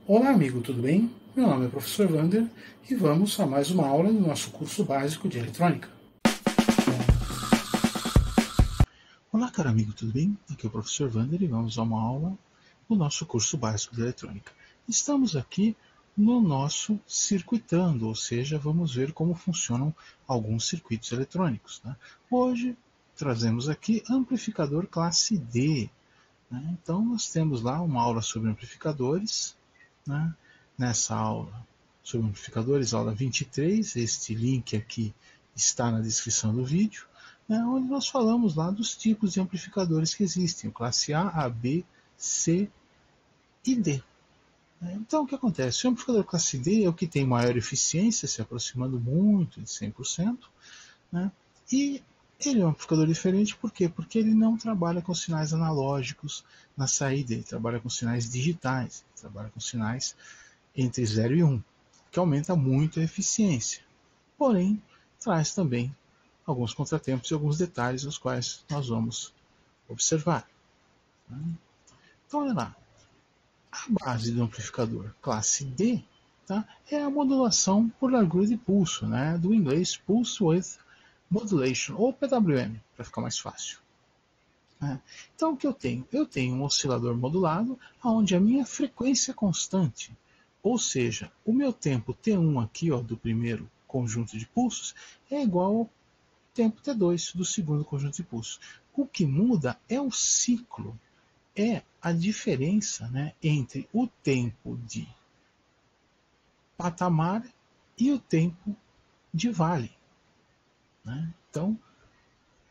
Olá, amigo, tudo bem? Meu nome é Professor Wander e vamos a mais uma aula do nosso curso básico de eletrônica. Olá, caro amigo, tudo bem? Aqui é o Professor Wander e vamos a uma aula do nosso curso básico de eletrônica. Estamos aqui no nosso circuitando, ou seja, vamos ver como funcionam alguns circuitos eletrônicos. Né? Hoje trazemos aqui amplificador classe D. Né? Então nós temos lá uma aula sobre amplificadores. Né? Nessa aula sobre amplificadores, aula 23, este link aqui está na descrição do vídeo, né, onde nós falamos lá dos tipos de amplificadores que existem, classe A, A, B, C e D. Então o que acontece? O amplificador classe D é o que tem maior eficiência, se aproximando muito de 100%, né, e ele é um amplificador diferente, por quê? Porque ele não trabalha com sinais analógicos na saída, ele trabalha com sinais digitais, ele trabalha com sinais entre 0 e 1, que aumenta muito a eficiência. Porém, traz também alguns contratempos e alguns detalhes os quais nós vamos observar. Então, olha lá. A base do amplificador classe D, tá, é a modulação por largura de pulso, né, do inglês Pulse Width Modulation, ou PWM, para ficar mais fácil. Então, o que eu tenho? Eu tenho um oscilador modulado, onde a minha frequência é constante. Ou seja, o meu tempo T1 aqui, ó, do primeiro conjunto de pulsos, é igual ao tempo T2 do segundo conjunto de pulsos. O que muda é o ciclo, é a diferença, né, entre o tempo de patamar e o tempo de vale. Né? Então,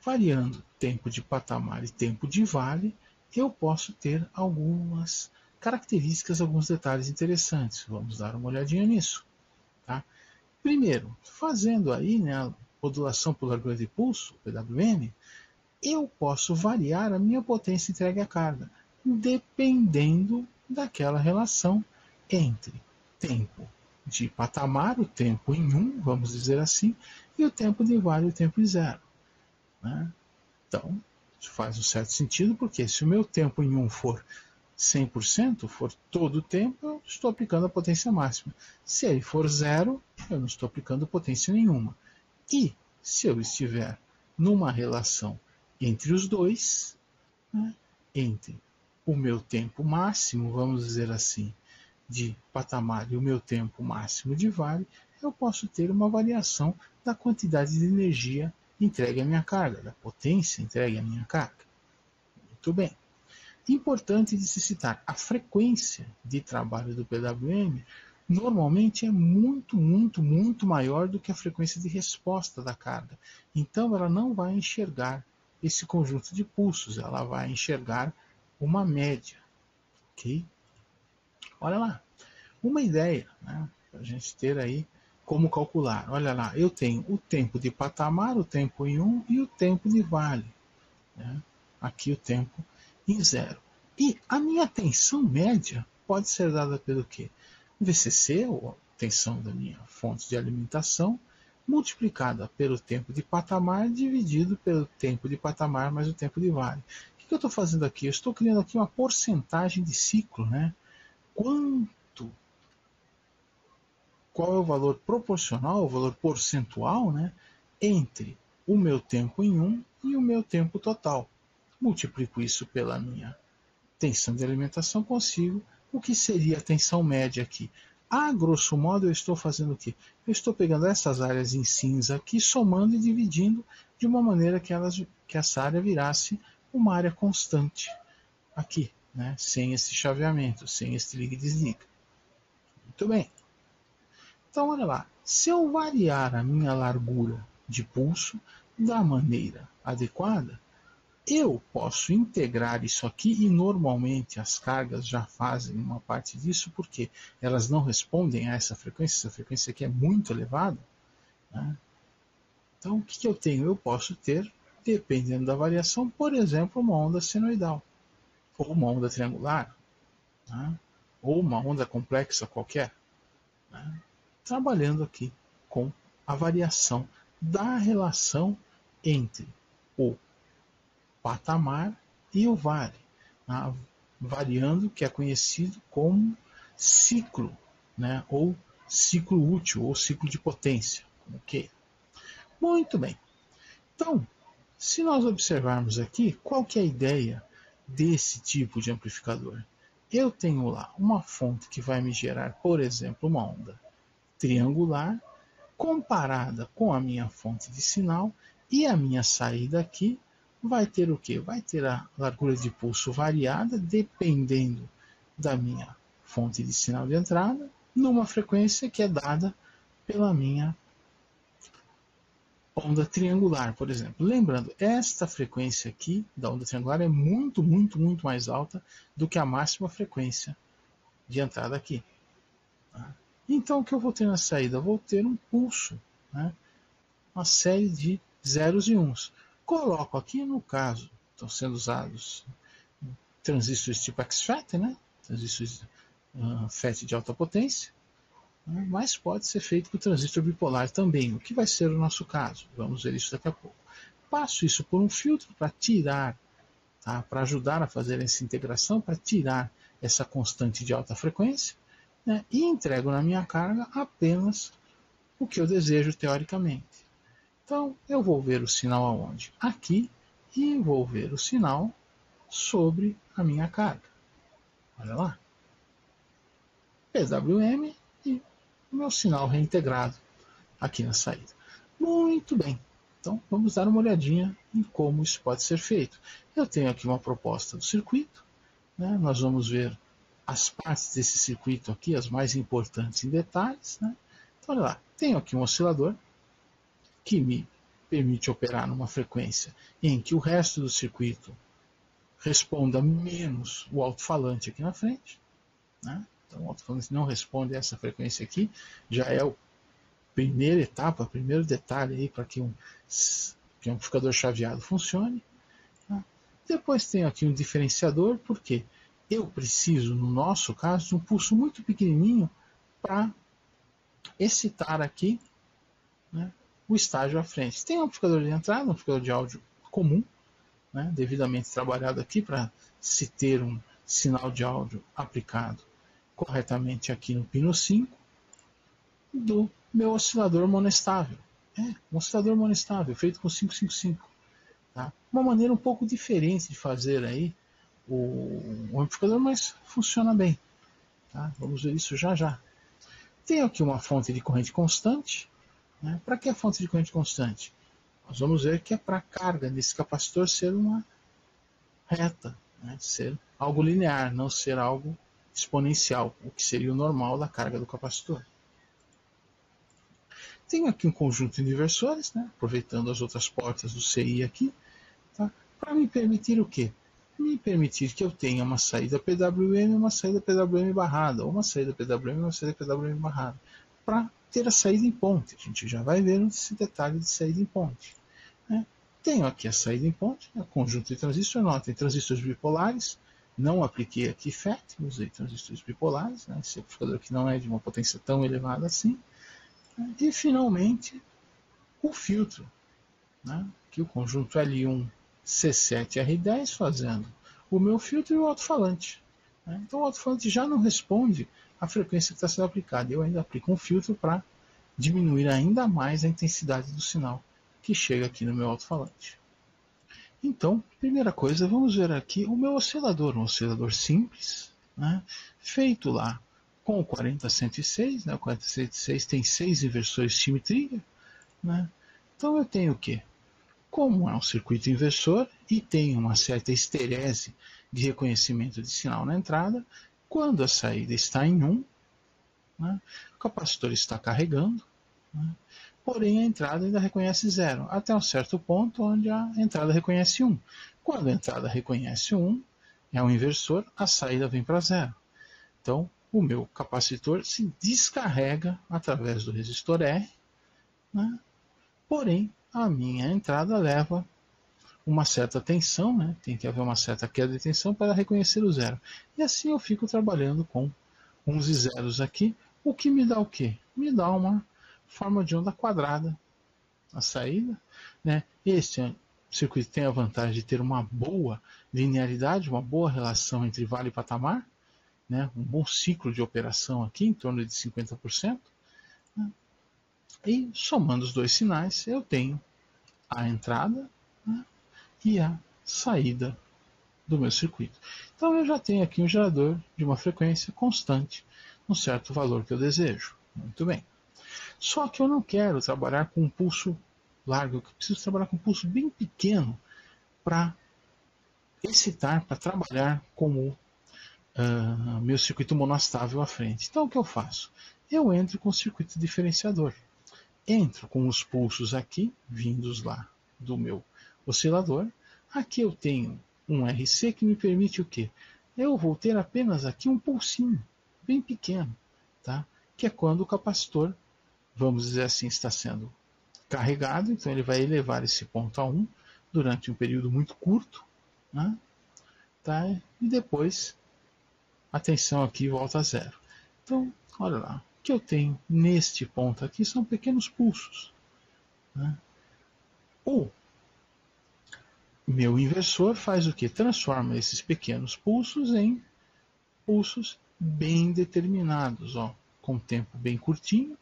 variando tempo de patamar e tempo de vale, eu posso ter algumas características, alguns detalhes interessantes. Vamos dar uma olhadinha nisso. Tá? Primeiro, fazendo aí, né, a modulação por largura de pulso, PWM, eu posso variar a minha potência entregue à carga, dependendo daquela relação entre tempo de patamar, o tempo em 1, vamos dizer assim, e o tempo de vale, o tempo em 0. Né? Então, isso faz um certo sentido, porque se o meu tempo em 1 for 100%, for todo o tempo, eu estou aplicando a potência máxima. Se ele for 0, eu não estou aplicando potência nenhuma. E se eu estiver numa relação entre os dois, né, entre o meu tempo máximo, vamos dizer assim, de patamar e o meu tempo máximo de vale, eu posso ter uma variação da quantidade de energia entregue à minha carga, da potência entregue à minha carga. Muito bem. Importante de se citar, a frequência de trabalho do PWM normalmente é muito maior do que a frequência de resposta da carga. Então ela não vai enxergar esse conjunto de pulsos, ela vai enxergar uma média. Ok? Olha lá, uma ideia, né, para a gente ter aí como calcular. Olha lá, eu tenho o tempo de patamar, o tempo em 1 e o tempo de vale. Né? Aqui o tempo em 0. E a minha tensão média pode ser dada pelo quê? VCC, ou a tensão da minha fonte de alimentação, multiplicada pelo tempo de patamar, dividido pelo tempo de patamar mais o tempo de vale. O que eu estou fazendo aqui? Eu estou criando aqui uma porcentagem de ciclo, né? Qual é o valor proporcional, o valor percentual, né, entre o meu tempo em 1 e o meu tempo total. Multiplico isso pela minha tensão de alimentação, consigo o que seria a tensão média aqui. A grosso modo, eu estou fazendo o quê? Eu estou pegando essas áreas em cinza aqui, somando e dividindo de uma maneira que essa área virasse uma área constante aqui, né? Sem esse chaveamento, sem esse liga e desliga. Muito bem. Então, olha lá, se eu variar a minha largura de pulso da maneira adequada, eu posso integrar isso aqui e normalmente as cargas já fazem uma parte disso porque elas não respondem a essa frequência aqui é muito elevada. Né? Então, o que eu tenho? Eu posso ter, dependendo da variação, por exemplo, uma onda senoidal, ou uma onda triangular, né? Ou uma onda complexa qualquer. Né? Trabalhando aqui com a variação da relação entre o patamar e o vale, né? Variando, que é conhecido como ciclo, né? Ou ciclo útil, ou ciclo de potência. Ok? Muito bem. Então, se nós observarmos aqui, qual que é a ideia desse tipo de amplificador? Eu tenho lá uma fonte que vai me gerar, por exemplo, uma onda triangular, comparada com a minha fonte de sinal, e a minha saída aqui vai ter o quê? Vai ter a largura de pulso variada, dependendo da minha fonte de sinal de entrada, numa frequência que é dada pela minha onda triangular, por exemplo. Lembrando, esta frequência aqui da onda triangular é muito, muito, muito mais alta do que a máxima frequência de entrada aqui. Tá? Então, o que eu vou ter na saída? Eu vou ter um pulso, né? Uma série de zeros e uns. Coloco aqui, no caso, estão sendo usados transistores tipo XFET, né? Transistores FET de alta potência, mas pode ser feito com transistor bipolar também, o que vai ser o nosso caso. Vamos ver isso daqui a pouco. Passo isso por um filtro para tirar, tá? Para ajudar a fazer essa integração, para tirar essa constante de alta frequência, né? E entrego na minha carga apenas o que eu desejo teoricamente. Então, eu vou ver o sinal aonde? Aqui, e vou ver o sinal sobre a minha carga. Olha lá. PWM e o meu sinal reintegrado aqui na saída. Muito bem. Então, vamos dar uma olhadinha em como isso pode ser feito. Eu tenho aqui uma proposta do circuito, né? Nós vamos ver as partes desse circuito aqui, as mais importantes em detalhes, né? Então, olha lá, tenho aqui um oscilador que me permite operar numa frequência em que o resto do circuito responda menos o alto-falante aqui na frente, né? Então, o alto-falante não responde a essa frequência aqui, já é a primeira etapa, o primeiro detalhe aí para que um amplificador chaveado funcione. Tá? Depois tenho aqui um diferenciador, porque eu preciso, no nosso caso, de um pulso muito pequenininho para excitar aqui, né, o estágio à frente. Tem um amplificador de entrada, um amplificador de áudio comum, né, devidamente trabalhado aqui para se ter um sinal de áudio aplicado corretamente aqui no pino 5 do meu oscilador monestável. Um oscilador monestável feito com 555. Tá? Uma maneira um pouco diferente de fazer aí o amplificador, mas funciona bem. Tá? Vamos ver isso já já. Tenho aqui uma fonte de corrente constante. Né? Para que a fonte de corrente constante? Nós vamos ver que é para a carga desse capacitor ser uma reta, né? Ser algo linear, não ser algo exponencial, o que seria o normal da carga do capacitor. Tenho aqui um conjunto de inversores, né? Aproveitando as outras portas do CI aqui, tá? Para me permitir o quê? Me permitir que eu tenha uma saída PWM e uma saída PWM barrada, ou uma saída PWM e uma saída PWM barrada, para ter a saída em ponte. A gente já vai ver esse detalhe de saída em ponte. Né? Tenho aqui a saída em ponte, o conjunto de transistores, notem transistores bipolares, não apliquei aqui FET, usei transistores bipolares, né? Esse amplificador aqui não é de uma potência tão elevada assim. Né? E finalmente o filtro, né? Aqui o conjunto L1 C7R10 fazendo o meu filtro e o alto-falante. Né? Então o alto-falante já não responde à frequência que está sendo aplicada. Eu ainda aplico um filtro para diminuir ainda mais a intensidade do sinal que chega aqui no meu alto-falante. Então, primeira coisa, vamos ver aqui o meu oscilador, um oscilador simples, né? Feito lá com o 40-106, né? O 40-106 tem 6 inversores time trigger, né? Então eu tenho o quê? Como é um circuito inversor e tem uma certa esterese de reconhecimento de sinal na entrada, quando a saída está em 1, né? O capacitor está carregando, né? Porém a entrada ainda reconhece 0, até um certo ponto onde a entrada reconhece 1. Quando a entrada reconhece 1, é um inversor, a saída vem para 0. Então, o meu capacitor se descarrega através do resistor R, né? Porém, a minha entrada leva uma certa tensão, né? Tem que haver uma certa queda de tensão para reconhecer o 0. E assim eu fico trabalhando com uns e zeros aqui, o que me dá o quê? Me dá uma forma de onda quadrada a saída, né? Este circuito tem a vantagem de ter uma boa linearidade, uma boa relação entre vale e patamar, né, um bom ciclo de operação aqui, em torno de 50%, né, e somando os dois sinais, eu tenho a entrada, né, e a saída do meu circuito. Então eu já tenho aqui um gerador de uma frequência constante, um certo valor que eu desejo. Muito bem. Só que eu não quero trabalhar com um pulso largo, eu preciso trabalhar com um pulso bem pequeno para excitar, para trabalhar com o meu circuito monostável à frente. Então o que eu faço? Eu entro com o circuito diferenciador. Entro com os pulsos aqui, vindos lá do meu oscilador. Aqui eu tenho um RC que me permite o quê? Eu vou ter apenas aqui um pulsinho, bem pequeno, tá? Que é quando o capacitor, vamos dizer assim, está sendo carregado, então ele vai elevar esse ponto a 1 durante um período muito curto, né? Tá? E depois a tensão aqui volta a zero. Então, olha lá, o que eu tenho neste ponto aqui são pequenos pulsos, né? O meu inversor faz o que? Transforma esses pequenos pulsos em pulsos bem determinados, ó, com tempo bem curtinho,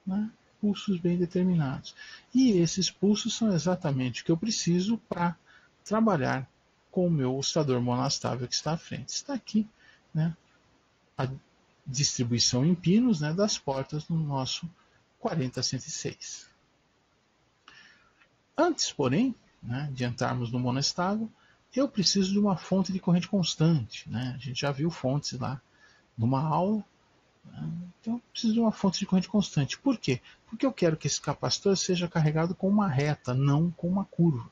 né? Pulsos bem determinados. E esses pulsos são exatamente o que eu preciso para trabalhar com o meu oscilador monastável que está à frente. Está aqui, né, a distribuição em pinos, né, das portas no nosso 40-106. Antes, porém, né, de entrarmos no monoestável, eu preciso de uma fonte de corrente constante. Né? A gente já viu fontes lá numa aula. Né? Então, eu preciso de uma fonte de corrente constante. Por quê? Porque eu quero que esse capacitor seja carregado com uma reta, não com uma curva.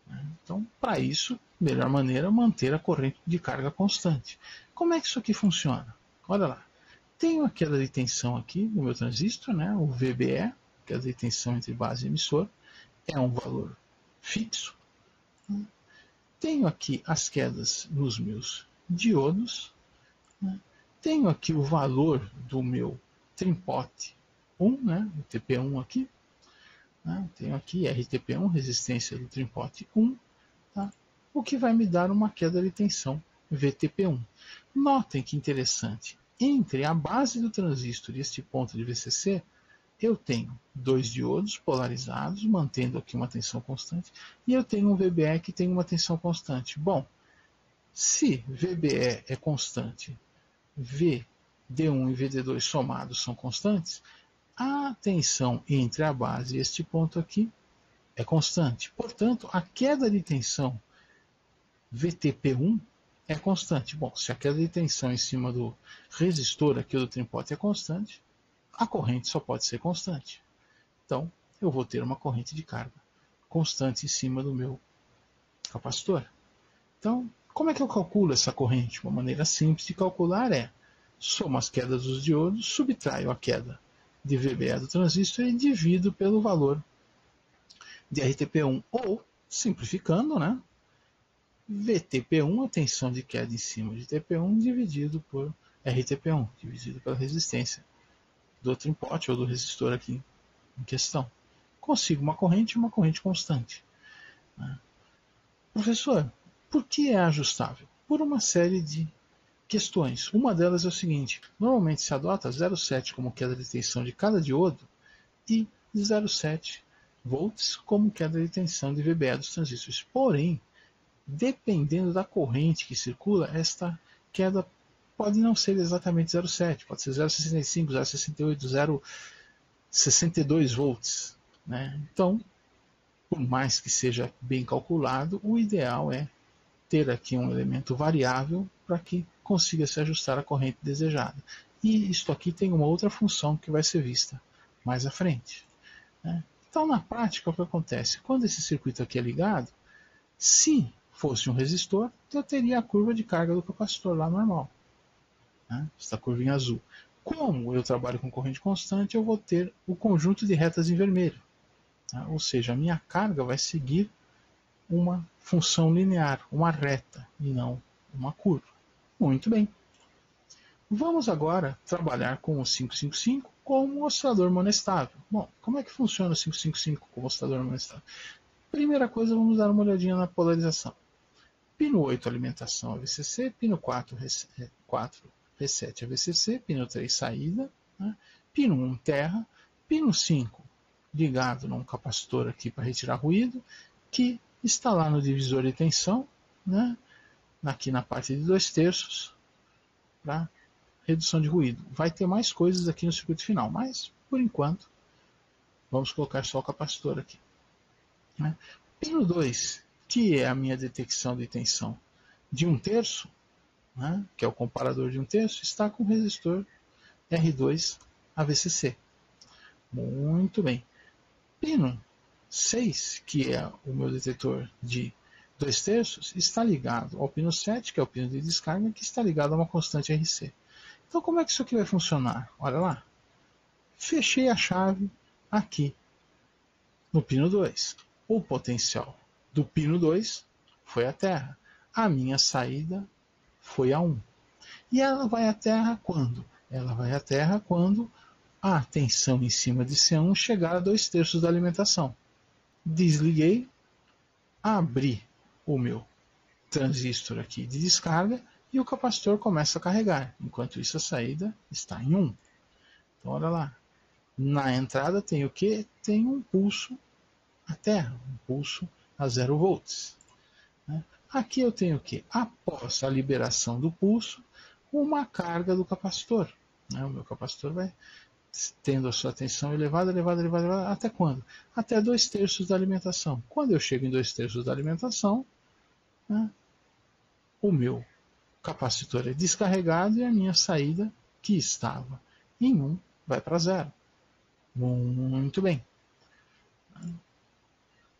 Né? Então, para isso, a melhor maneira é manter a corrente de carga constante. Como é que isso aqui funciona? Olha lá. Tenho a queda de tensão aqui no meu transistor, né? O VBE, queda de tensão entre base e emissor, é um valor fixo. Tenho aqui as quedas nos meus diodos. Tenho aqui o valor do meu trimpote 1, né, o TP1 aqui. Tenho aqui RTP1, resistência do trimpote 1, tá? O que vai me dar uma queda de tensão VTP1. Notem que interessante, entre a base do transistor e este ponto de VCC, eu tenho dois diodos polarizados, mantendo aqui uma tensão constante, e eu tenho um VBE que tem uma tensão constante. Bom, se VBE é constante, VD1 e VD2 somados são constantes, a tensão entre a base e este ponto aqui é constante. Portanto, a queda de tensão VTP1 é constante. Bom, se a queda de tensão em cima do resistor aqui do trimpote é constante, a corrente só pode ser constante. Então, eu vou ter uma corrente de carga constante em cima do meu capacitor. Então, como é que eu calculo essa corrente? Uma maneira simples de calcular é somo as quedas dos diodos, subtraio a queda de VBE do transistor e divido pelo valor de RTP1. Ou, simplificando, né? VTP1, a tensão de queda em cima de TP1, dividido por RTP1, dividido pela resistência do trimpote ou do resistor aqui em questão. Consigo uma corrente constante. Né? Professor, por que é ajustável? Por uma série de questões. Uma delas é o seguinte: normalmente se adota 0,7 como queda de tensão de cada diodo e 0,7 volts como queda de tensão de VBE dos transistores. Porém, dependendo da corrente que circula, esta queda pode não ser exatamente 0,7, pode ser 0,65, 0,68, 0,62 volts. Né? Então, por mais que seja bem calculado, o ideal é ter aqui um elemento variável para que consiga se ajustar à corrente desejada. E isto aqui tem uma outra função que vai ser vista mais à frente. Né? Então, na prática, o que acontece? Quando esse circuito aqui é ligado, se fosse um resistor, eu teria a curva de carga do capacitor lá normal. Né? Esta curva em azul. Como eu trabalho com corrente constante, eu vou ter o conjunto de retas em vermelho. Tá? Ou seja, a minha carga vai seguir uma função linear, uma reta, e não uma curva. Muito bem. Vamos agora trabalhar com o 555 como oscilador monestável. Bom, como é que funciona o 555 como oscilador monestável? Primeira coisa, vamos dar uma olhadinha na polarização. Pino 8, alimentação AVCC. Pino 4, reset AVCC. Pino 3, saída. Né? Pino 1, terra. Pino 5, ligado num capacitor aqui para retirar ruído, que está lá no divisor de tensão, né? Aqui na parte de 2/3, para redução de ruído. Vai ter mais coisas aqui no circuito final, mas por enquanto vamos colocar só o capacitor aqui. Né? Pino 2, que é a minha detecção de tensão de 1/3, né? Que é o comparador de 1/3, está com o resistor R2 AVCC. Muito bem. Pino 6, que é o meu detetor de 2/3, está ligado ao pino 7, que é o pino de descarga, que está ligado a uma constante RC. Então, como é que isso aqui vai funcionar? Olha lá. Fechei a chave aqui no pino 2. O potencial do pino 2 foi a terra. A minha saída foi a 1. E ela vai à terra quando? Ela vai à terra quando a tensão em cima de C1 chegar a 2/3 da alimentação. Desliguei, abri o meu transistor aqui de descarga e o capacitor começa a carregar. Enquanto isso, a saída está em 1. Então, olha lá. Na entrada tem o que? Tem um pulso à terra, um pulso a 0 volts. Aqui eu tenho o que? Após a liberação do pulso, uma carga do capacitor. O meu capacitor vai tendo a sua tensão elevada, até quando? Até 2/3 da alimentação. Quando eu chego em 2/3 da alimentação, o meu capacitor é descarregado e a minha saída, que estava em 1, vai para 0. Muito bem.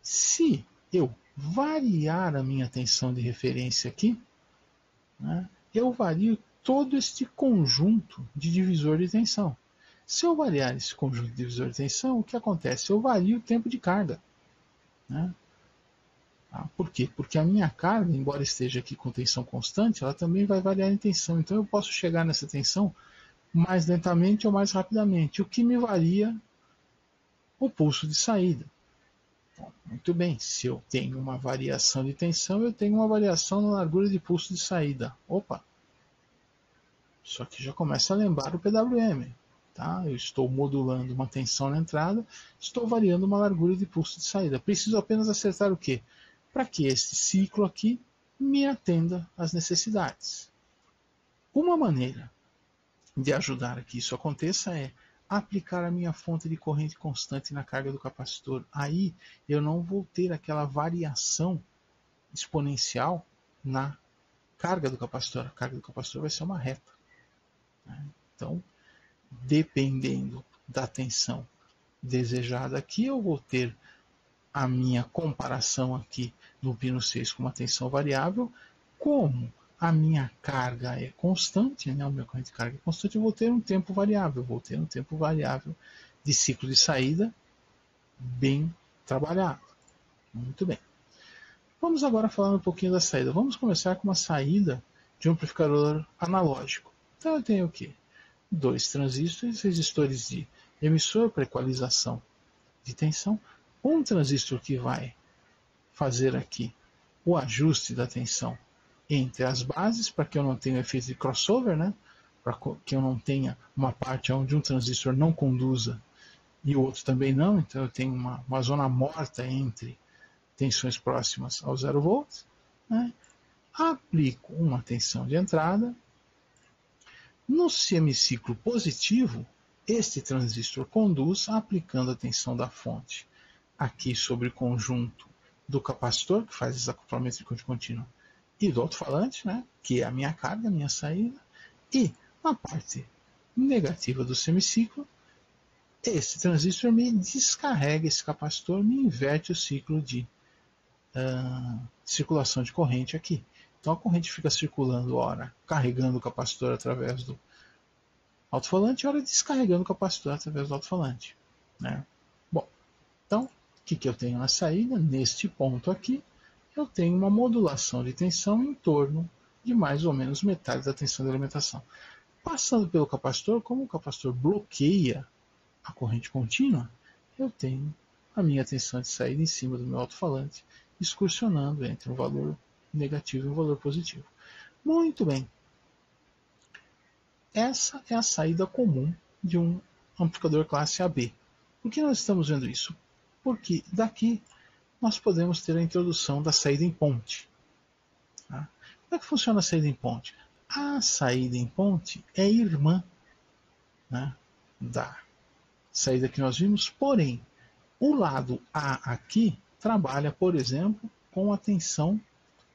Se eu variar a minha tensão de referência aqui, eu vario todo este conjunto de divisor de tensão. Se eu variar esse conjunto de divisor de tensão, o que acontece? Eu vario o tempo de carga. Por quê? Porque a minha carga, embora esteja aqui com tensão constante, ela também vai variar em tensão. Então eu posso chegar nessa tensão mais lentamente ou mais rapidamente, o que me varia o pulso de saída. Bom, muito bem, se eu tenho uma variação de tensão, eu tenho uma variação na largura de pulso de saída. Opa! Isso aqui já começa a lembrar o PWM. Tá? Eu estou modulando uma tensão na entrada, estou variando uma largura de pulso de saída. Preciso apenas acertar o quê? Para que este ciclo aqui me atenda às necessidades. Uma maneira de ajudar a que isso aconteça é aplicar a minha fonte de corrente constante na carga do capacitor. Aí eu não vou ter aquela variação exponencial na carga do capacitor. A carga do capacitor vai ser uma reta. Então, dependendo da tensão desejada aqui, eu vou ter a minha comparação aqui no pino 6 com uma tensão variável. Como a minha carga é constante, o meu corrente de carga é constante, eu vou ter um tempo variável, de ciclo de saída bem trabalhado. Muito bem. Vamos agora falar um pouquinho da saída. Vamos começar com uma saída de um amplificador analógico. Então eu tenho o quê? 2 transistores, resistores de emissor para equalização de tensão, um transistor que vai fazer aqui o ajuste da tensão entre as bases, para que eu não tenha efeito de crossover, para que eu não tenha uma parte onde um transistor não conduza e o outro também não, então eu tenho uma zona morta entre tensões próximas ao 0 volts. Aplico uma tensão de entrada. No semiciclo positivo, este transistor conduz aplicando a tensão da fonte aqui sobre o conjunto do capacitor, que faz desacoplamento de corrente contínua, e do alto-falante, que é a minha carga, a minha saída, e na parte negativa do semiciclo, esse transistor me descarrega esse capacitor, me inverte o ciclo de circulação de corrente aqui. Então a corrente fica circulando, ora carregando o capacitor através do alto-falante, ora descarregando o capacitor através do alto-falante. Bom, então, o que eu tenho na saída? Neste ponto aqui, eu tenho uma modulação de tensão em torno de mais ou menos metade da tensão de alimentação. Passando pelo capacitor, como o capacitor bloqueia a corrente contínua, eu tenho a minha tensão de saída em cima do meu alto-falante, excursionando entre um valor negativo e um valor positivo. Muito bem. Essa é a saída comum de um amplificador classe AB. Por que nós estamos vendo isso? Porque daqui nós podemos ter a introdução da saída em ponte. Tá? Como é que funciona a saída em ponte? A saída em ponte é irmã, né, da saída que nós vimos, porém, o lado A aqui trabalha, por exemplo, com a tensão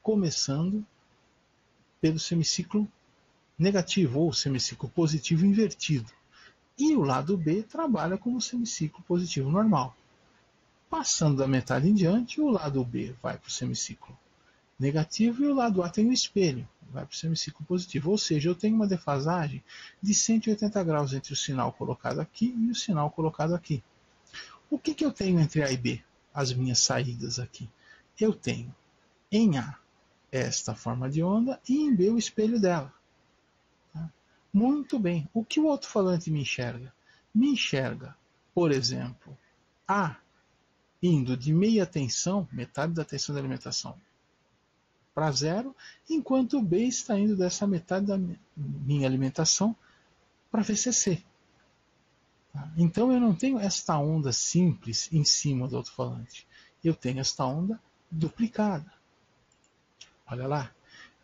começando pelo semiciclo negativo ou semiciclo positivo invertido. E o lado B trabalha com o semiciclo positivo normal. Passando da metade em diante, o lado B vai para o semiciclo negativo e o lado A tem o espelho, vai para o semiciclo positivo. Ou seja, eu tenho uma defasagem de 180 graus entre o sinal colocado aqui e o sinal colocado aqui. O que eu tenho entre A e B? As minhas saídas aqui. Eu tenho em A esta forma de onda e em B o espelho dela. Tá? Muito bem. O que o alto-falante me enxerga? Me enxerga, por exemplo, A indo de meia tensão, metade da tensão da alimentação, para zero, enquanto o B está indo dessa metade da minha alimentação para VCC. Tá? Então eu não tenho esta onda simples em cima do alto-falante. Eu tenho esta onda duplicada. Olha lá.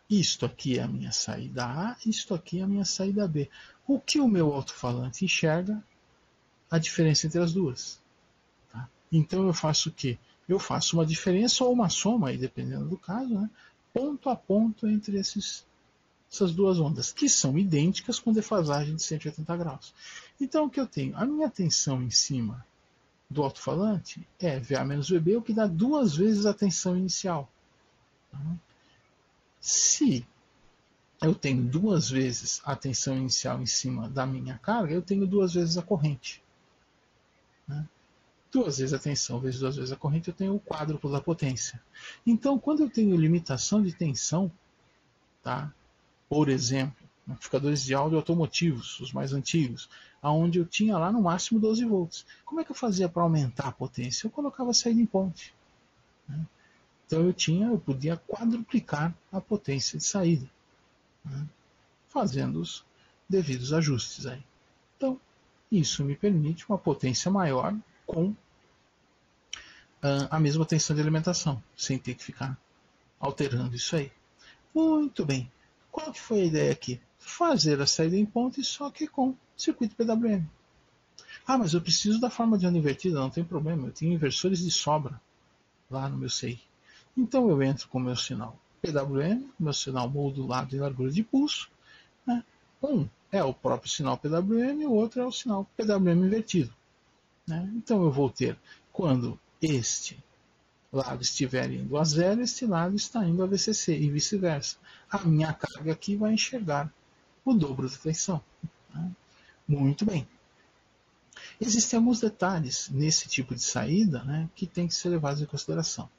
Isto aqui é a minha saída A, isto aqui é a minha saída B. O que o meu alto-falante enxerga? A diferença entre as duas. Tá? Então eu faço o quê? Eu faço uma diferença ou uma soma, aí, dependendo do caso, né? Ponto a ponto entre essas duas ondas, que são idênticas com defasagem de 180 graus. Então o que eu tenho? A minha tensão em cima do alto-falante é VA menos VB, o que dá 2 vezes a tensão inicial. Tá? Se eu tenho 2 vezes a tensão inicial em cima da minha carga, eu tenho 2 vezes a corrente. Né? 2 vezes a tensão vezes 2 vezes a corrente, eu tenho o quádruplo da potência. Então, quando eu tenho limitação de tensão, tá? Por exemplo, amplificadores de áudio automotivos, os mais antigos, onde eu tinha lá no máximo 12 volts. Como é que eu fazia para aumentar a potência? Eu colocava a saída em ponte. Né? Então eu podia quadruplicar a potência de saída, né? Fazendo os devidos ajustes aí. Então, isso me permite uma potência maior com a mesma tensão de alimentação, sem ter que ficar alterando isso aí. Muito bem. Qual que foi a ideia aqui? Fazer a saída em ponte, só que com circuito PWM. Ah, mas eu preciso da forma de onda invertida, não tem problema, eu tenho inversores de sobra lá no meu CI. Então eu entro com o meu sinal PWM, meu sinal modulado em largura de pulso. Né? Um é o próprio sinal PWM e o outro é o sinal PWM invertido. Né? Então eu vou ter, quando este lado estiver indo a zero, este lado está indo a VCC e vice-versa. A minha carga aqui vai enxergar o dobro da tensão. Né? Muito bem. Existem alguns detalhes nesse tipo de saída, né, que tem que ser levados em consideração.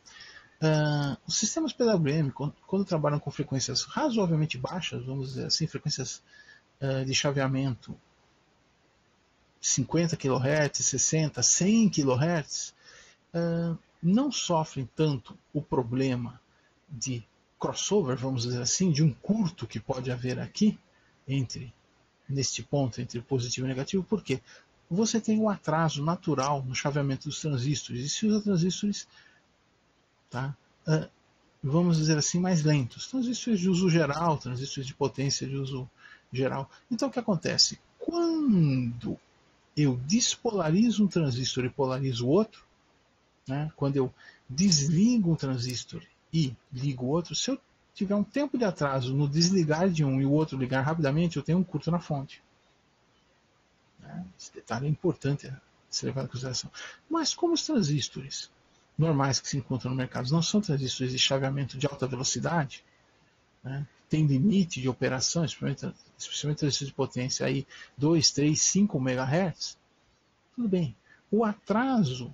Os sistemas PWM, quando trabalham com frequências razoavelmente baixas, vamos dizer assim, frequências de chaveamento 50 kHz, 60, 100 kHz, não sofrem tanto o problema de crossover, vamos dizer assim, de um curto que pode haver aqui, neste ponto, entre positivo e negativo, porque você tem um atraso natural no chaveamento dos transistores, e se usa transistores, tá, vamos dizer assim, mais lentos, transistores de uso geral, transistores de potência de uso geral. Então o que acontece? Quando eu despolarizo um transistor e polarizo o outro, né, quando eu desligo um transistor e ligo o outro, se eu tiver um tempo de atraso no desligar de um e o outro ligar rapidamente, eu tenho um curto na fonte. Esse detalhe é importante ser levado em consideração. Mas como os transistores normais que se encontram no mercado não são transistores de chaveamento de alta velocidade, né, tem limite de operação, especialmente transistores de potência aí 2, 3, 5 MHz, tudo bem. O atraso,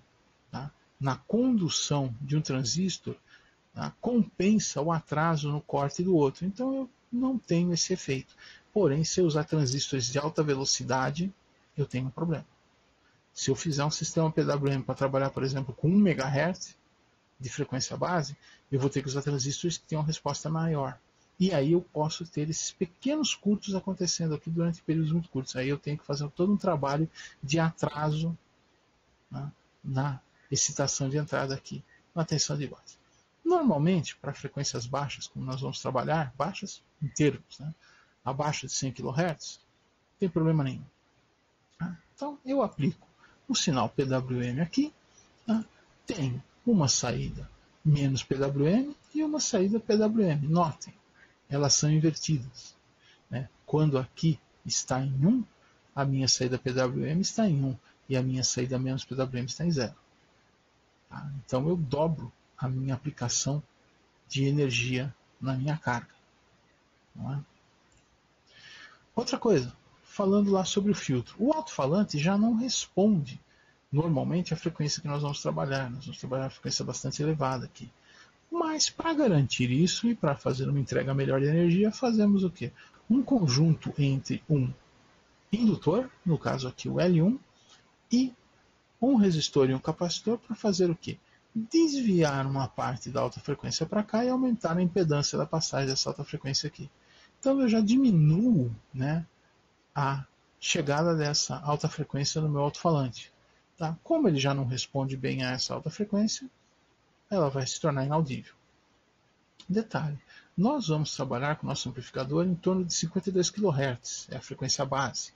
tá, na condução de um transistor, tá, compensa o atraso no corte do outro. Então eu não tenho esse efeito. Porém, se eu usar transistores de alta velocidade, eu tenho um problema. Se eu fizer um sistema PWM para trabalhar, por exemplo, com 1 MHz, de frequência base, eu vou ter que usar transistores que tenham uma resposta maior. E aí eu posso ter esses pequenos curtos acontecendo aqui durante períodos muito curtos. Aí eu tenho que fazer todo um trabalho de atraso, né, na excitação de entrada aqui, na tensão de base. Normalmente, para frequências baixas, como nós vamos trabalhar, baixas em termos, né, abaixo de 100 kHz, não tem problema nenhum. Tá? Então eu aplico o sinal PWM aqui, tá? Tenho uma saída menos PWM e uma saída PWM. Notem, elas são invertidas, né? Quando aqui está em 1, a minha saída PWM está em 1 e a minha saída menos PWM está em 0. Tá? Então eu dobro a minha aplicação de energia na minha carga. Não é? Outra coisa, falando lá sobre o filtro. O alto-falante já não responde normalmente à frequência que nós vamos trabalhar. Nós vamos trabalhar a frequência bastante elevada aqui. Mas para garantir isso e para fazer uma entrega melhor de energia, fazemos o quê? Um conjunto entre um indutor, no caso aqui o L1, e um resistor e um capacitor para fazer o quê? Desviar uma parte da alta frequência para cá e aumentar a impedância da passagem dessa alta frequência aqui. Então eu já diminuo, né, a chegada dessa alta frequência no meu alto-falante. Tá? Como ele já não responde bem a essa alta frequência, ela vai se tornar inaudível. Detalhe, nós vamos trabalhar com o nosso amplificador em torno de 52 kHz, é a frequência base.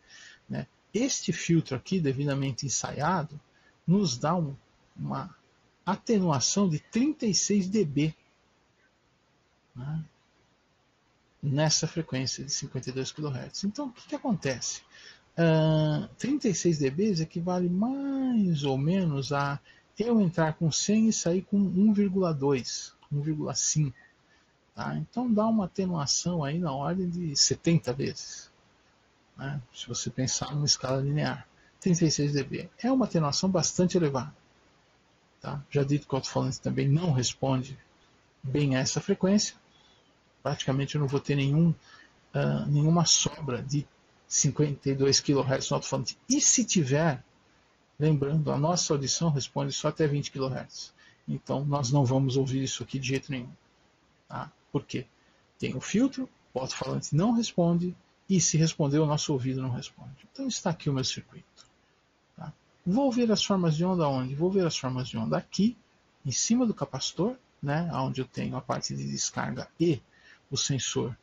Né? Este filtro aqui, devidamente ensaiado, nos dá uma atenuação de 36 dB, né, nessa frequência de 52 kHz. Então, o que acontece? 36 dB equivale mais ou menos a eu entrar com 100 e sair com 1,2, 1,5. Tá? Então dá uma atenuação aí na ordem de 70 vezes. Né? Se você pensar numa escala linear. 36 dB. É uma atenuação bastante elevada. Tá? Já dito que o alto-falante também não responde bem a essa frequência. Praticamente eu não vou ter nenhuma sobra de 52 kHz no alto-falante. E se tiver, lembrando, a nossa audição responde só até 20 kHz. Então nós não vamos ouvir isso aqui de jeito nenhum. Tá? Por quê? Tem o filtro, o alto-falante não responde, e se responder, o nosso ouvido não responde. Então está aqui o meu circuito. Tá? Vou ver as formas de onda onde? Vou ver as formas de onda aqui, em cima do capacitor, né, onde eu tenho a parte de descarga e o sensor,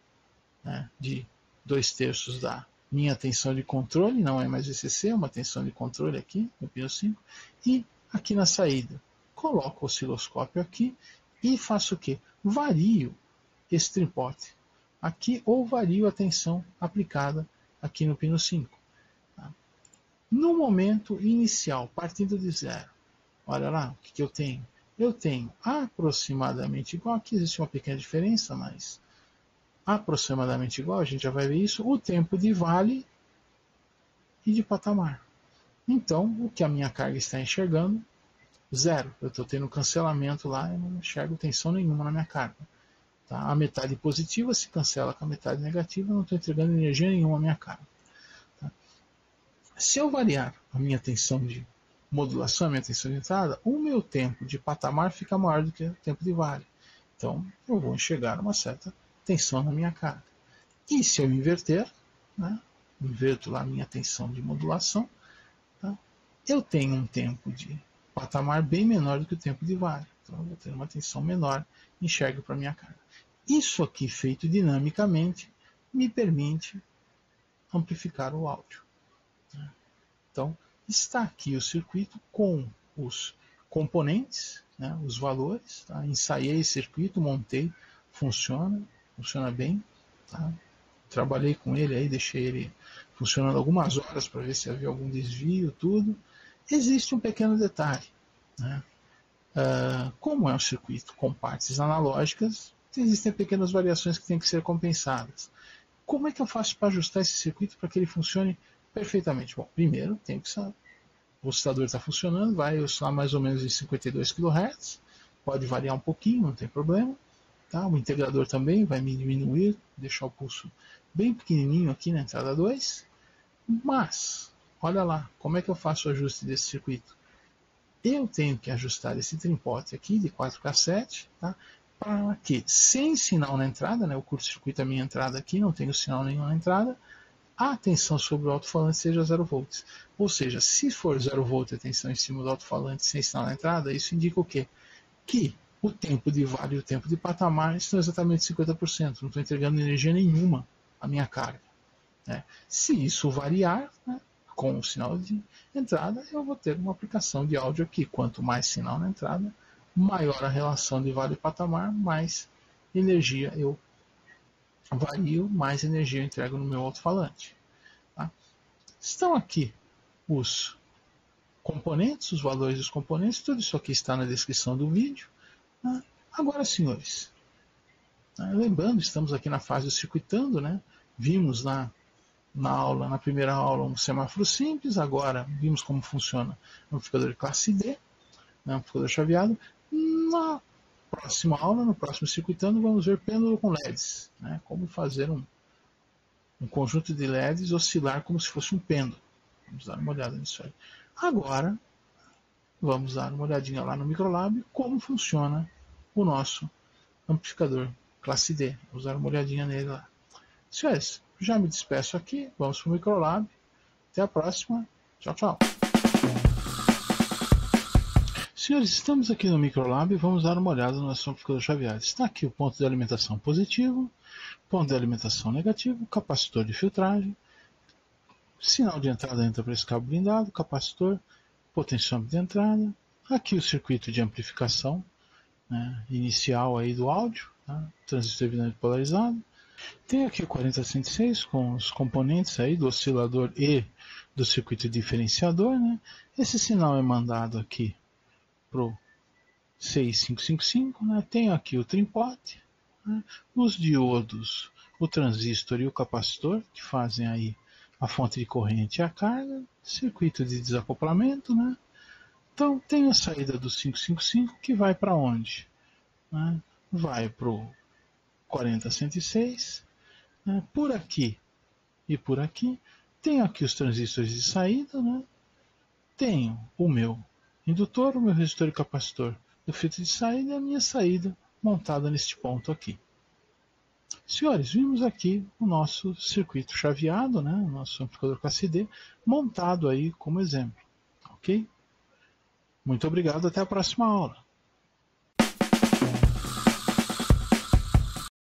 né, de 2/3 da minha tensão de controle, não é mais VCC, é uma tensão de controle aqui, no pino 5, e aqui na saída. Coloco o osciloscópio aqui e faço o quê? Vario esse tripote aqui ou vario a tensão aplicada aqui no pino 5. Tá? No momento inicial, partindo de 0, olha lá, o que eu tenho? Eu tenho aproximadamente igual, aqui existe uma pequena diferença, mas aproximadamente igual, a gente já vai ver isso, o tempo de vale e de patamar. Então, o que a minha carga está enxergando? 0. Eu estou tendo cancelamento lá, eu não enxergo tensão nenhuma na minha carga. Tá? A metade positiva se cancela com a metade negativa, eu não estou entregando energia nenhuma à minha carga. Tá? Se eu variar a minha tensão de modulação, a minha tensão de entrada, o meu tempo de patamar fica maior do que o tempo de vale. Então, eu vou enxergar uma certa tensão na minha carga. E se eu inverter, né, inverto lá a minha tensão de modulação, tá, eu tenho um tempo de patamar bem menor do que o tempo de vale. Então eu vou ter uma tensão menor, enxergo para a minha carga. Isso aqui feito dinamicamente me permite amplificar o áudio. Então está aqui o circuito com os componentes, né, os valores. Tá? Ensaiei esse circuito, montei, funciona bem. Tá? Trabalhei com ele aí, deixei ele funcionando algumas horas para ver se havia algum desvio, tudo. Existe um pequeno detalhe. Né? Como é um circuito com partes analógicas, existem pequenas variações que têm que ser compensadas. Como é que eu faço para ajustar esse circuito para que ele funcione perfeitamente? Bom, primeiro, tenho que saber. O oscilador está funcionando, vai oscilar mais ou menos em 52 kHz, pode variar um pouquinho, não tem problema. Tá? O integrador também vai me diminuir, deixar o pulso bem pequenininho aqui na entrada 2. Mas, olha lá, como é que eu faço o ajuste desse circuito? eu tenho que ajustar esse trimpote aqui de 4K7, tá? Para que, sem sinal na entrada, né, o curto-circuito é a minha entrada aqui, não tenho sinal nenhum na entrada, a tensão sobre o alto-falante seja 0 volts. Ou seja, se for 0 volt a tensão em cima do alto-falante sem sinal na entrada, isso indica o quê? Que o tempo de vale e o tempo de patamar estão exatamente 50%, não estou entregando energia nenhuma à minha carga. Né? Se isso variar, né, com o sinal de entrada, eu vou ter uma aplicação de áudio aqui. Quanto mais sinal na entrada, maior a relação de vale e patamar, mais energia eu vario, mais energia eu entrego no meu alto-falante. Tá? Estão aqui os componentes, os valores dos componentes, tudo isso aqui está na descrição do vídeo. Tá? Agora, senhores, lembrando, estamos aqui na fase do circuitando, né? Vimos na primeira aula, um semáforo simples, agora vimos como funciona o amplificador de classe D, né, amplificador chaveado. Na próxima aula, no próximo circuitando, vamos ver pêndulo com LEDs, né, como fazer um conjunto de LEDs oscilar como se fosse um pêndulo. Vamos dar uma olhada nisso aí. Agora, vamos dar uma olhadinha lá no Microlab, como funciona o nosso amplificador classe D. Vamos dar uma olhadinha nele lá. Senhores, já me despeço aqui, vamos para o Microlab. Até a próxima. Tchau, tchau. Senhores, estamos aqui no Microlab e vamos dar uma olhada no nosso amplificador chaveado. Está aqui o ponto de alimentação positivo, ponto de alimentação negativo, capacitor de filtragem, sinal de entrada entra para esse cabo blindado, capacitor, potenciômetro de entrada, aqui o circuito de amplificação, né, inicial aí do áudio, tá? Transistor binârio polarizado. Tem aqui o 4066 com os componentes aí do oscilador e do circuito diferenciador. Né? Esse sinal é mandado aqui para o 6555. Né? Tem aqui o trimpote, né? Os diodos, o transistor e o capacitor, que fazem aí a fonte de corrente e a carga, circuito de desacoplamento. Né? Então tem a saída do 555 que vai para onde? Né? Vai para o 40-106, né? Por aqui e por aqui. Tenho aqui os transistores de saída, né? Tenho o meu indutor, o meu resistor e capacitor do filtro de saída e a minha saída montada neste ponto aqui. Senhores, vimos aqui o nosso circuito chaveado, né? O nosso amplificador classe D, montado aí como exemplo. Ok? Muito obrigado, até a próxima aula.